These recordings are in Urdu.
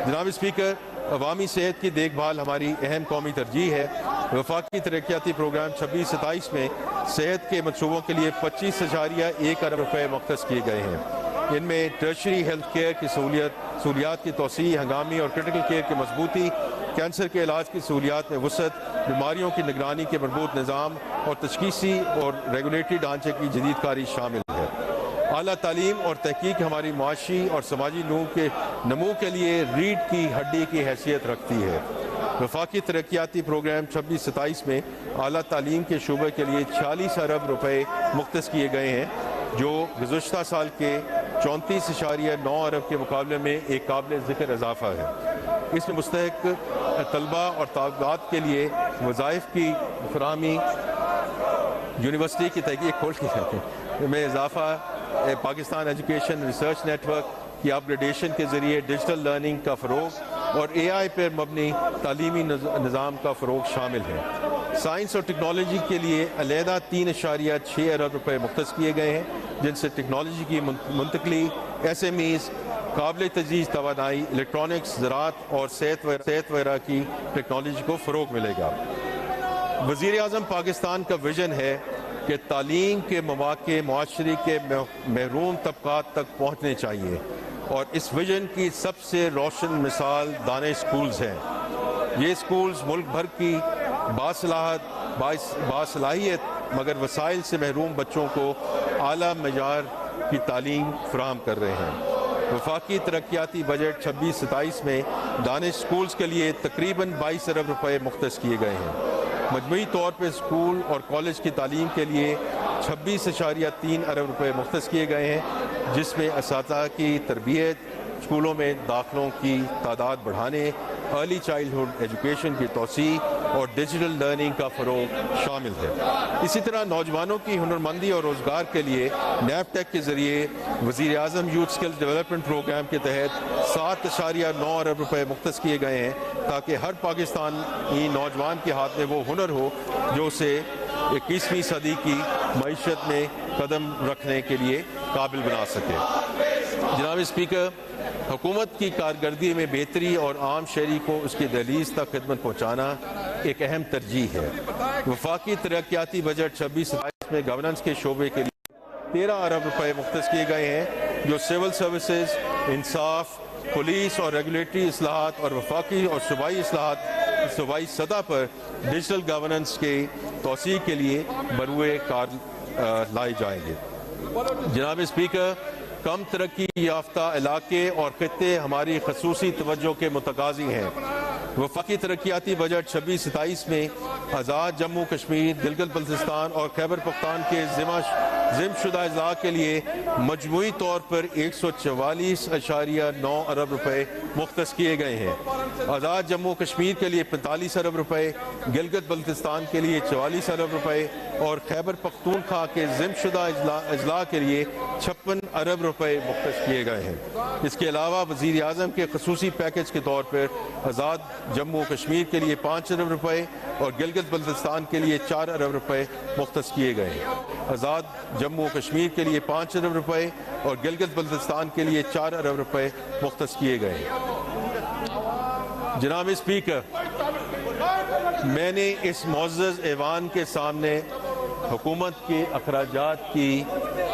جناب اسپیکر، عوامی صحت کی دیکھ بھال ہماری اہم قومی ترجیح ہے۔ وفاقی ترقیاتی پروگرام 26-27 میں صحت کے منصوبوں کے لیے 25.1 ارب روپے مختص کیے گئے ہیں۔ ان میں ٹرشری ہیلتھ کیئر کی سہولیات کی توسیع، ہنگامی اور کرٹیکل کیئر کی مضبوطی، کینسر کے علاج کی سہولیات میں وسعت، بیماریوں کی نگرانی کے مربوط نظام اور تشخیصی اور ریگولیٹری ڈھانچے کی جدید کاری شامل ہے۔ اعلیٰ تعلیم اور تحقیق ہماری معاشی اور سماجی نمو کے لیے ریڑھ کی ہڈی کی حیثیت رکھتی ہے۔ وفاقی ترقیاتی پروگرام 26-27 میں اعلیٰ تعلیم کے شعبے کے لیے 46 ارب روپے مختص کیے گئے ہیں، جو گزشتہ سال کے 34.9 ارب کے مقابلے میں ایک قابل ذکر اضافہ ہے۔ اس میں مستحق طلباء اور طالبات کے لیے وظائف کی فراہمی، یونیورسٹی کی تحقیق میں اضافہ، Pakistan education research network کی اپ گریڈیشن کے ذریعے ڈیجیٹل لرننگ کا فروغ اور اے آئی پر مبنی تعلیمی نظام کا فروغ شامل ہے۔ سائنس اور ٹیکنالوجی کے لیے علیحدہ 3.6 ارب روپے مختص کیے گئے ہیں، جن سے ٹیکنالوجی کی منتقلی، SMEs، قابل تجدید توانائی، الیکٹرانکس، زراعت اور صحت وغیرہ کی ٹیکنالوجی کو فروغ ملے گا۔ وزیر اعظم پاکستان کا ویژن ہے کہ تعلیم کے مواقع معاشرے کے محروم طبقات تک پہنچنے چاہیے، اور اس ویژن کی سب سے روشن مثال دانش اسکولز ہیں۔ یہ اسکولز ملک بھر کی باصلاحیت مگر وسائل سے محروم بچوں کو اعلیٰ معیار کی تعلیم فراہم کر رہے ہیں۔ وفاقی ترقیاتی بجٹ 26-27 میں دانش اسکولز کے لیے تقریباً 22 ارب روپے مختص کیے گئے ہیں۔ مجموعی طور پر اسکول اور کالج کی تعلیم کے لیے 26.3 ارب روپے مختص کیے گئے ہیں، جس میں اساتذہ کی تربیت، اسکولوں میں داخلوں کی تعداد بڑھانے، ارلی چائلڈہڈ ایجوکیشن کی توسیع اور ڈیجیٹل لرننگ کا فروغ شامل ہے۔ اسی طرح نوجوانوں کی ہنرمندی اور روزگار کے لیے نیب-ٹیک کے ذریعے وزیر اعظم یوتھ اسکلز ڈیولپمنٹ پروگرام کے تحت 7.9 ارب روپے مختص کیے گئے ہیں، تاکہ ہر پاکستانی نوجوان کے ہاتھ میں وہ ہنر ہو جو اسے 21ویں صدی کی معیشت میں قدم رکھنے کے لیے قابل بنا سکے۔ جناب اسپیکر، حکومت کی کارکردگی میں بہتری اور عام شہری کو اس کی دہلیز تک خدمت پہنچانا ایک اہم ترجیح ہے۔ وفاقی ترقیاتی بجٹ 26-27 میں گورننس کے شعبے کے لیے 13 ارب روپے مختص کیے گئے ہیں، جو سول سروسز، انصاف، پولیس اور ریگولیٹری اصلاحات اور وفاقی اور صوبائی سطح پر ڈیجیٹل گورننس کے توسیع کے لیے بروئے کار لائے جائیں گے۔ جناب اسپیکر، کم ترقی یافتہ علاقے اور خطے ہماری خصوصی توجہ کے متقاضی ہیں۔ وفاقی ترقیاتی بجٹ 26-27 میں آزاد جموں کشمیر، گلگت بلتستان اور خیبر پختون کے ضم شدہ اضلاع کے لیے مجموعی طور پر 144.9 ارب روپے مختص کیے گئے ہیں۔ آزاد جموں کشمیر کے لیے 45 ارب روپے، گلگت بلتستان کے لیے 44 ارب روپے اور خیبر پختونخوا کے ضم شدہ اضلاع کے لیے 56 ارب روپے مختص کیے گئے ہیں۔ اس کے علاوہ وزیر اعظم کے خصوصی پیکج کے طور پر آزاد جموں کشمیر کے لیے 5 ارب روپے اور گلگت بلتستان کے لیے 4 ارب روپے مختص کیے گئے ہیں۔ آزاد جموں کشمیر کے لیے 5 ارب روپے اور گلگت بلتستان کے لیے 4 ارب روپے مختص کیے گئے ہیں۔ جناب اسپیکر، میں نے اس معزز ایوان کے سامنے حکومت کے اخراجات کی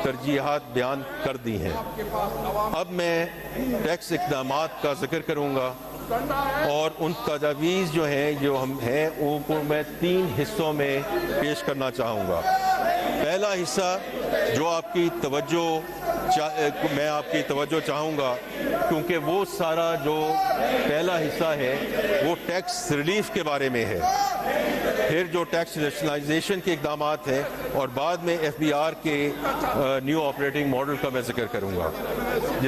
ترجیحات بیان کر دی ہیں۔ اب میں ٹیکس اقدامات کا ذکر کروں گا اور ان تجاویز جو ہیں ان کو میں 3 حصوں میں پیش کرنا چاہوں گا۔ پہلا حصہ جو میں آپ کی توجہ چاہوں گا، کیونکہ وہ سارا جو پہلا حصہ ہے وہ ٹیکس ریلیف کے بارے میں ہے، پھر جو ٹیکس ریشنلائزیشن کے اقدامات ہیں، اور بعد میں FBR کے نیو آپریٹنگ ماڈل کا میں ذکر کروں گا۔